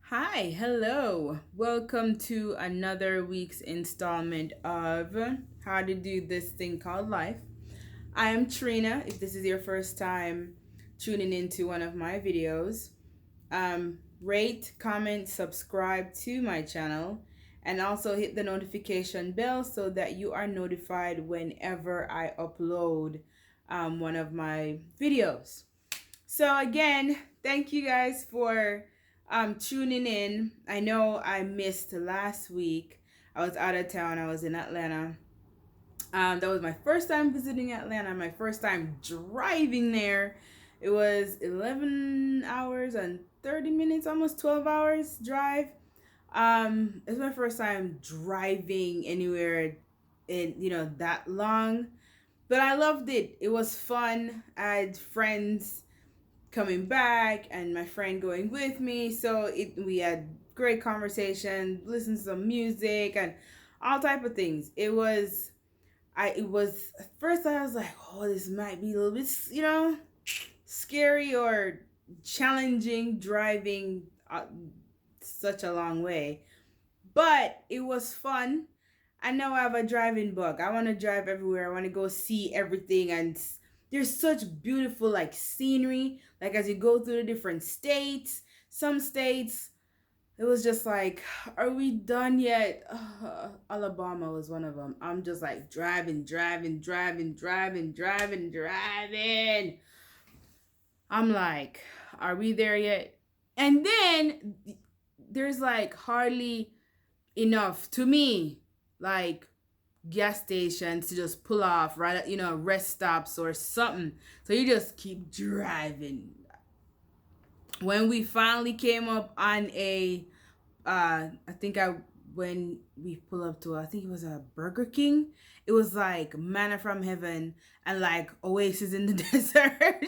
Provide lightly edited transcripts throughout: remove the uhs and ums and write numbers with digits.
Hi, hello. Welcome to another week's installment of How to Do This Thing Called Life. I am Trina. If this is your first time tuning into one of my videos, rate, comment, subscribe to my channel, and also hit the notification bell so that you are notified whenever I upload one of my videos. So again, thank you guys for tuning in. I know I missed last week. I was out of town. I was in Atlanta. That was my first time visiting Atlanta. My first time driving there. It was 11 hours and 30 minutes, almost 12 hours drive. It was my first time driving anywhere in that long, but I loved it. It was fun. I had friends coming back and my friend going with me. So we had great conversation, listened to some music and all type of things. It was at first I was like, oh, this might be a little bit, scary or challenging driving such a long way. But it was fun. I know I have a driving bug. I want to drive everywhere. I want to go see everything, and there's such beautiful like scenery. Like as you go through the different states, some states it was just like, are we done yet? Alabama was one of them. I'm just like driving, driving, driving, driving, driving, driving. I'm like, are we there yet? And then there's like hardly enough to me, like gas stations to just pull off right at rest stops or something, so you just keep driving. When we finally came up on a I think I when we pull up to, I think it was a Burger King. It was like manna from heaven and like oasis in the desert.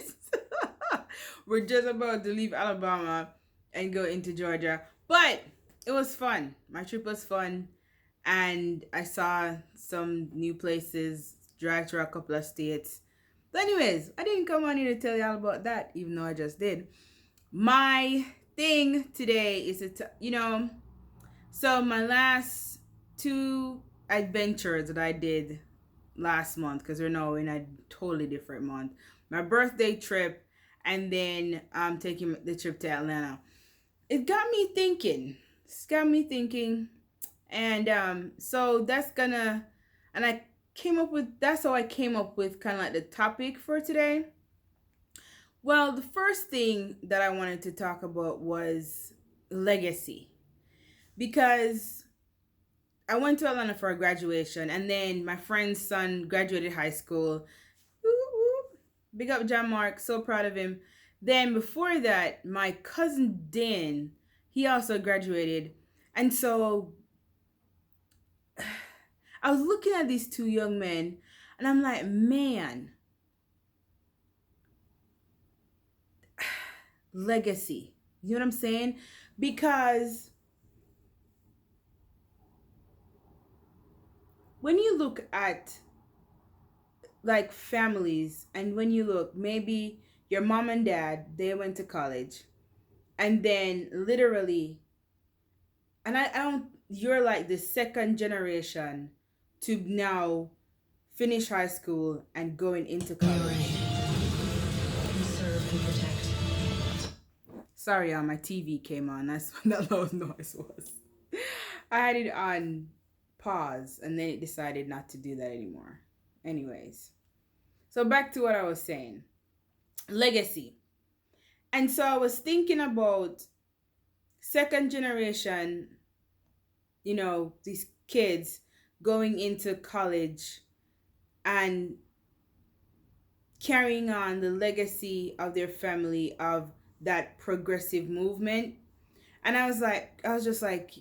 We're just about to leave Alabama and go into Georgia, but it was fun. My trip was fun, and I saw some new places, dragged through a couple of states. But anyways, I didn't come on here to tell y'all about that, even though I just did. My thing today is so my last two adventures that I did last month, because we're now in a totally different month. My birthday trip, and then I'm taking the trip to Atlanta. It got me thinking. It's got me thinking, and so I came up with that's how I came up with kind of like the topic for today. Well, the first thing that I wanted to talk about was legacy, because I went to Atlanta for a graduation, and then my friend's son graduated high school. Big up John Mark, so proud of him. Then before that, my cousin Dan, he also graduated. And so I was looking at these two young men, and I'm like, man, legacy. You know what I'm saying? Because when you look at like families, and when you look, maybe your mom and dad, they went to college, and then literally, and I don't, you're like the second generation to now finish high school and going into college. Sorry, my TV came on. That's what that loud noise was. I had it on pause, and then it decided not to do that anymore. Anyways, so back to what I was saying, legacy. And so I was thinking about second generation, these kids going into college and carrying on the legacy of their family, of that progressive movement. And I was just like,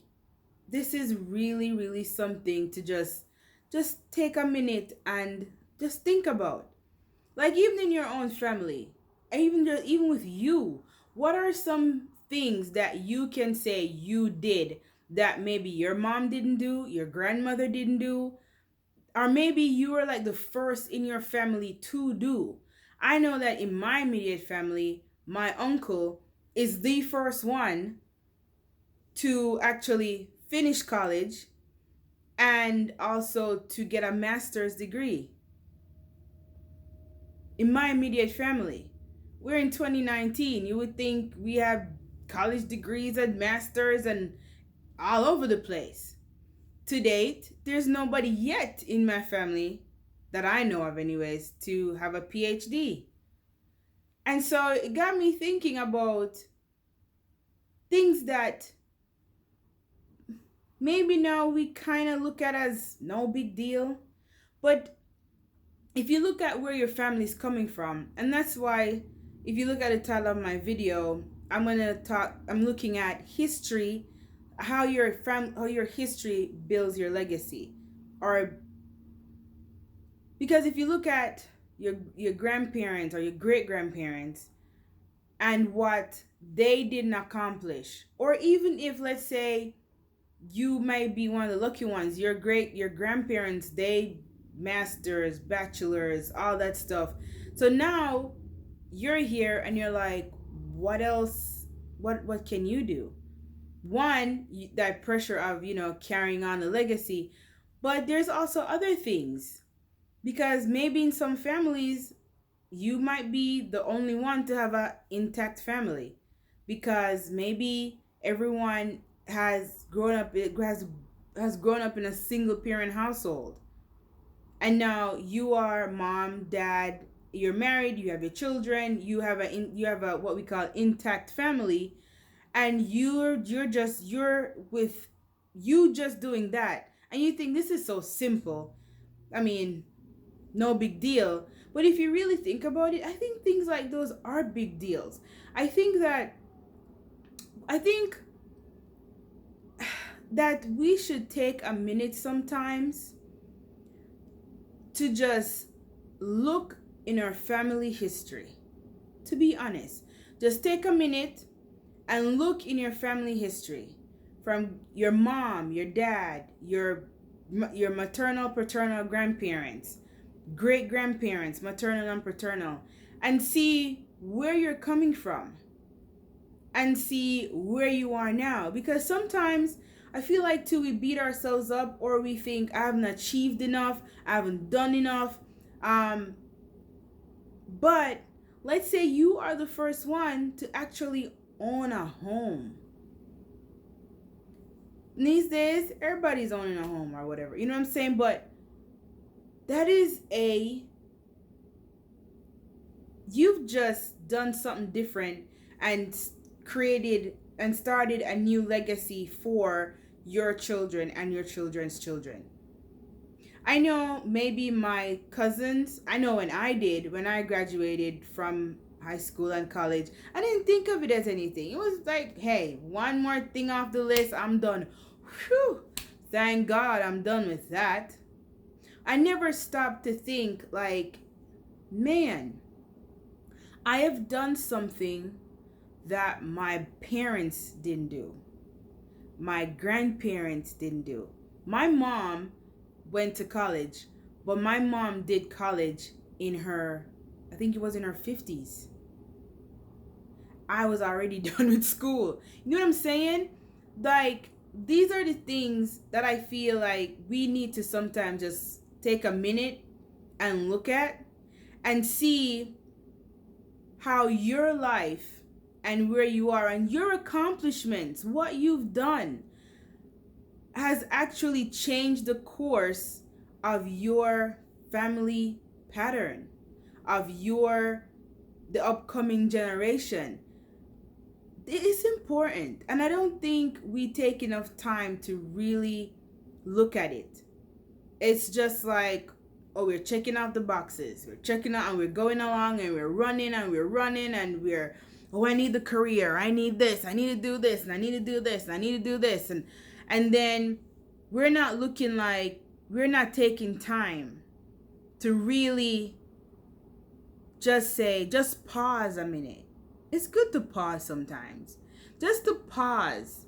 this is really, really something to just take a minute and just think about. Like even in your own family, even with you, what are some things that you can say you did that maybe your mom didn't do, your grandmother didn't do, or maybe you were like the first in your family to do? I know that in my immediate family, my uncle is the first one to actually finish college and also to get a master's degree in my immediate family. We're in 2019. You would think we have college degrees and masters and all over the place. To date, there's nobody yet in my family that I know of, anyways, to have a PhD. And so it got me thinking about things that maybe now we kind of look at as no big deal. But if you look at where your family is coming from, and that's why if you look at the title of my video, I'm looking at history, how your history builds your legacy. Or because if you look at your grandparents or your great grandparents and what they didn't accomplish, or even if, let's say, you might be one of the lucky ones, your grandparents, they masters, bachelors, all that stuff. So now you're here and you're like, what else, what can you do? One, that pressure of, carrying on the legacy, but there's also other things, because maybe in some families you might be the only one to have a intact family, because maybe everyone has grown up has grown up in a single parent household, and now you are mom, dad, you're married, you have your children, you have a what we call intact family, and you're with you just doing that, and you think this is so simple. I mean, no big deal. But if you really think about it, I think things like those are big deals. I think that we should take a minute sometimes to just look in our family history. To be honest, just take a minute and look in your family history, from your mom, your dad, your maternal, paternal grandparents, great grandparents, maternal and paternal, and see where you're coming from and see where you are now. Because sometimes I feel like too, we beat ourselves up, or we think I haven't achieved enough, I haven't done enough. But let's say you are the first one to actually own a home. These days, everybody's owning a home or whatever. You know what I'm saying? But that is you've just done something different and created and started a new legacy for your children and your children's children. I know maybe my cousins, I know when I graduated from high school and college, I didn't think of it as anything. It was like, hey, one more thing off the list, I'm done. Whew, thank God I'm done with that. I never stopped to think like, man, I have done something that my parents didn't do. My grandparents didn't do. My mom went to college, but my mom did college in her, I think it was in her 50s. I was already done with school. You know what I'm saying? Like, these are the things that I feel like we need to sometimes just take a minute and look at and see how your life and where you are and your accomplishments, what you've done, has actually changed the course of your family pattern, of the upcoming generation. It is important, and I don't think we take enough time to really look at it. It's just like, oh, we're checking off the boxes, we're checking out, and we're going along, and we're running and we're running, and we're, oh, I need the career, I need this, I need to do this, and I need to do this, and I need to do this, and then we're not looking, like we're not taking time to really just pause a minute. It's good to pause sometimes, just to pause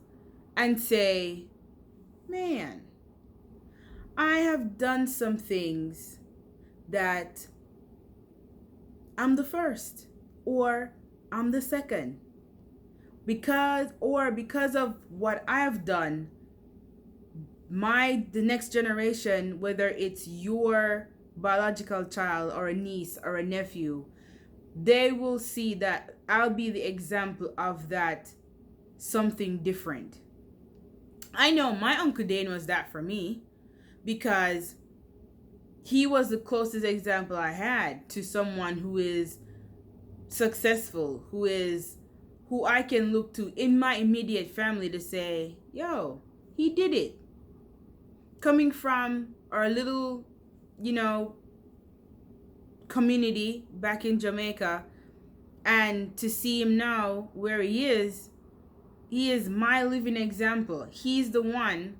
and say, man, I have done some things that I'm the first, or I'm the second, because of what I have done, the next generation, whether it's your biological child or a niece or a nephew, they will see that I'll be the example of that something different. I know my Uncle Dane was that for me because he was the closest example I had to someone who is successful, who I can look to in my immediate family to say, yo, he did it. Coming from our little, you know, community back in Jamaica, and to see him now where he is my living example. He's the one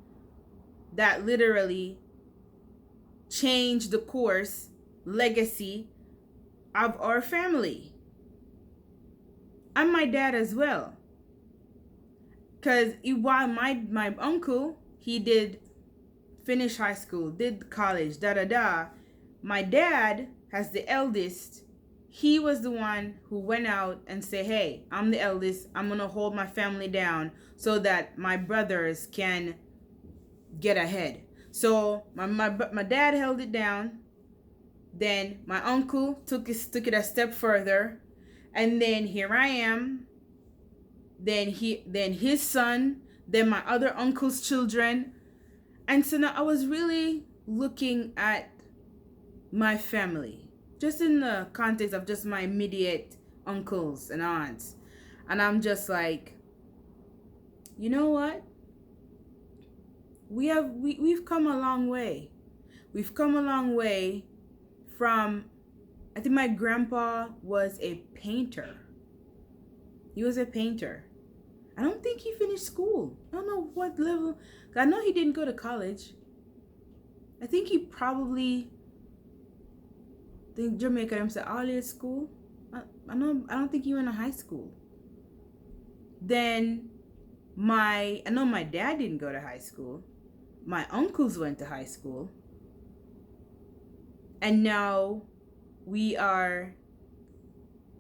that literally changed the course, legacy of our family. And my dad as well. Because while my uncle, he did finish high school, did college, my dad, as the eldest, he was the one who went out and said, hey, I'm the eldest. I'm going to hold my family down so that my brothers can get ahead. So my dad held it down. Then my uncle took it a step further. And then here I am. Then his son, then my other uncle's children. And so now I was really looking at my family, just in the context of just my immediate uncles and aunts. And I'm just like, you know what? We've come a long way. We've come a long way from, I think my grandpa was a painter. He was a painter. I don't think he finished school. I don't know what level. I know he didn't go to college. I think he probably, Jamaica himself, early school. I don't think he went to high school. Then I know my dad didn't go to high school. My uncles went to high school. And now we are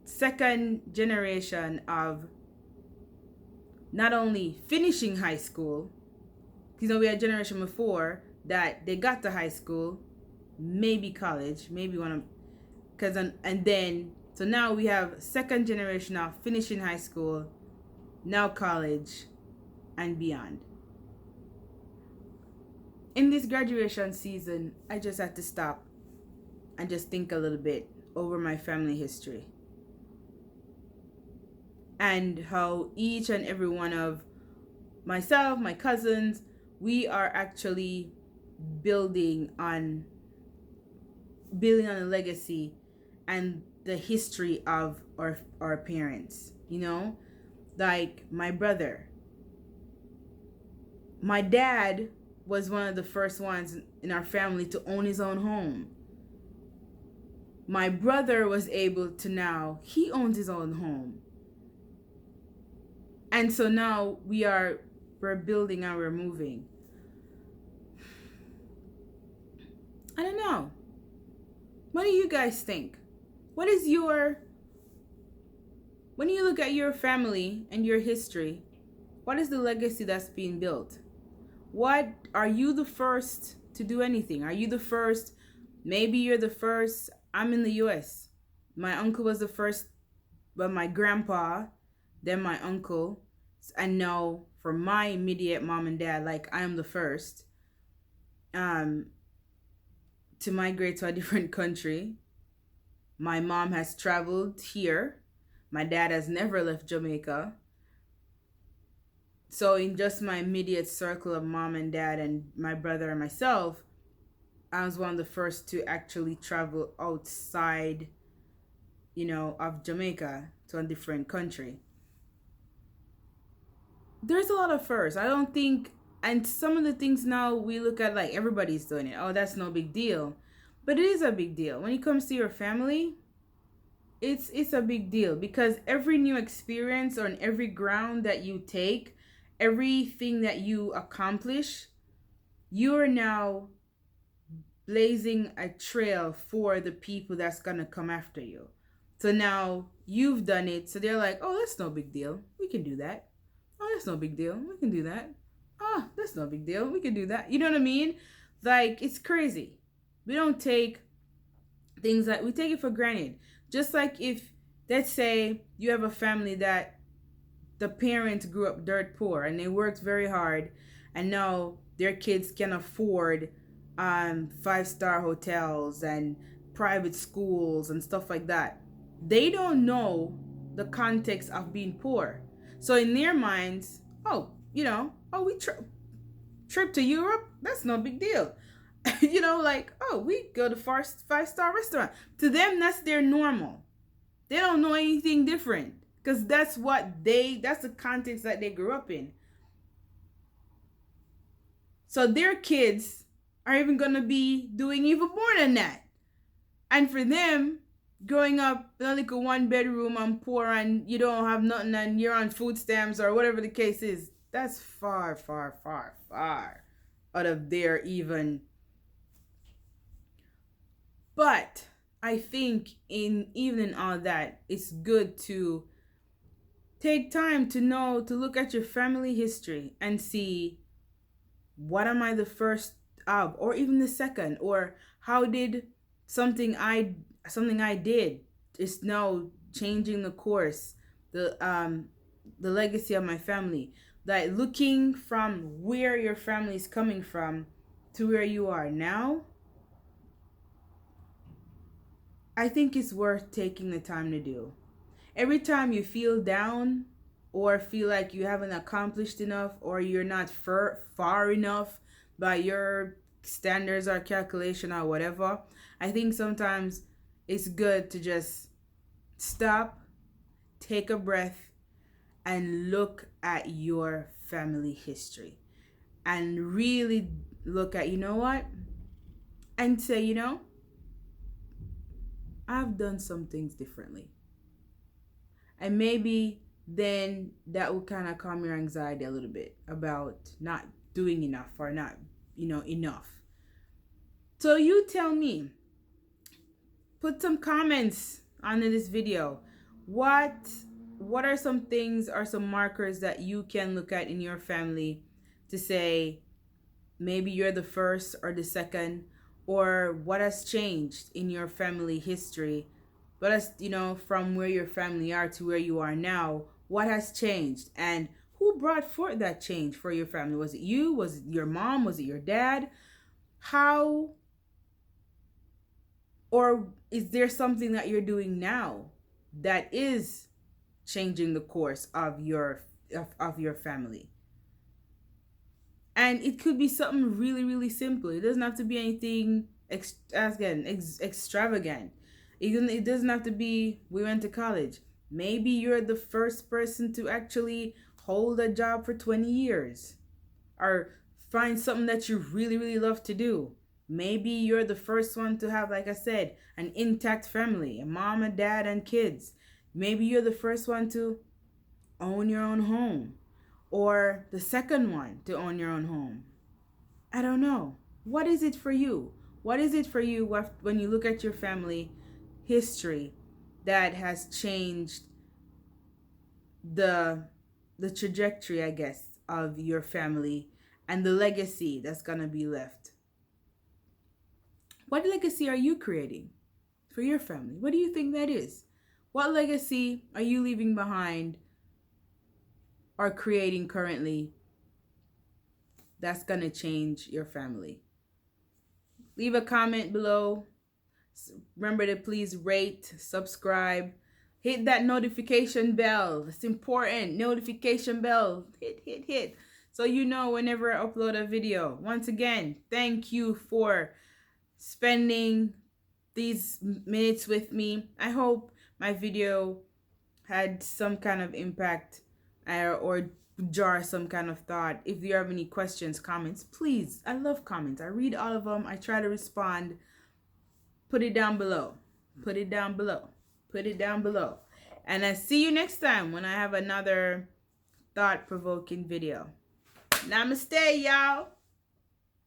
second generation of not only finishing high school, because we had a generation before that they got to high school, maybe college, maybe one of, and then so now we have second generation of finishing high school, now college, and beyond. In this graduation season, I just had to stop and just think a little bit over my family history and how each and every one of myself, my cousins, we are actually building on a legacy and the history of our parents, you know? Like my brother. My dad was one of the first ones in our family to own his own home. My brother was able to he owns his own home. And so now we're building and we're moving. I don't know. What do you guys think? When you look at your family and your history, what is the legacy that's being built? What, are you the first to do anything? Are you the first? Maybe you're the first. I'm in the US. My uncle was the first, but my grandpa, then my uncle, and now for my immediate mom and dad, like I am the first to migrate to a different country. My mom has traveled here. My dad has never left Jamaica. So in just my immediate circle of mom and dad and my brother and myself, I was one of the first to actually travel outside, of Jamaica to a different country. There's a lot of firsts. I don't think, and some of the things now we look at like everybody's doing it. Oh, that's no big deal. But it is a big deal. When it comes to your family, it's a big deal because every new experience or in every ground that you take, everything that you accomplish, you are now blazing a trail for the people that's gonna come after you. So now you've done it, so they're like, oh, that's no big deal, we can do that. Oh, that's no big deal, we can do that. Oh, that's no big deal, we can do that. You know what I mean? Like, it's crazy. We don't take things that we take it for granted. Just like if, let's say you have a family that the parents grew up dirt poor and they worked very hard, and now their kids can afford 5-star hotels and private schools and stuff like that. They don't know the context of being poor. So in their minds, oh, we trip to Europe, that's no big deal. Like, oh, we go to 5-star restaurant. To them, that's their normal. They don't know anything different because that's the context that they grew up in. So their kids are even going to be doing even more than that. And for them, growing up in a little 1-bedroom and poor and you don't have nothing and you're on food stamps or whatever the case is, that's far, far, far, far out of their even. But I think even in all that, it's good to take time to look at your family history and see, what am I the first of, or even the second, or how did something I did is now changing the course, the legacy of my family. Like, looking from where your family is coming from to where you are now, I think it's worth taking the time to do. Every time you feel down or feel like you haven't accomplished enough or you're not far enough by your standards or calculation or whatever, I think sometimes it's good to just stop, take a breath, and look at your family history. And really look at, and say, I've done some things differently. And maybe then that will kind of calm your anxiety a little bit about not doing enough or not, enough. So you tell me, put some comments under this video. What are some things or some markers that you can look at in your family to say maybe you're the first or the second, or what has changed in your family history? But as from where your family are to where you are now, what has changed, and who brought forth that change for your family? Was it you? Was it your mom? Was it your dad? How, or is there something that you're doing now that is changing the course of your family? And it could be something really, really simple. It doesn't have to be anything extravagant. It doesn't have to be, we went to college. Maybe you're the first person to actually hold a job for 20 years. Or find something that you really, really love to do. Maybe you're the first one to have, like I said, an intact family, a mom, a dad, and kids. Maybe you're the first one to own your own home. Or the second one to own your own home. I don't know. What is it for you? What is it for you when you look at your family history that has changed the trajectory, I guess, of your family and the legacy that's going to be left? What legacy are you creating for your family? What do you think that is? What legacy are you leaving behind or creating currently that's going to change your family? Leave a comment below. Remember to please rate, subscribe, hit that notification bell. It's important. Notification bell. Hit. So you know whenever I upload a video. Once again, thank you for spending these minutes with me. I hope my video had some kind of impact or jar some kind of thought. If you have any questions, comments, please. I love comments. I read all of them. I try to respond. Put it down below. Put it down below. Put it down below. And I see you next time when I have another thought-provoking video. Namaste, y'all.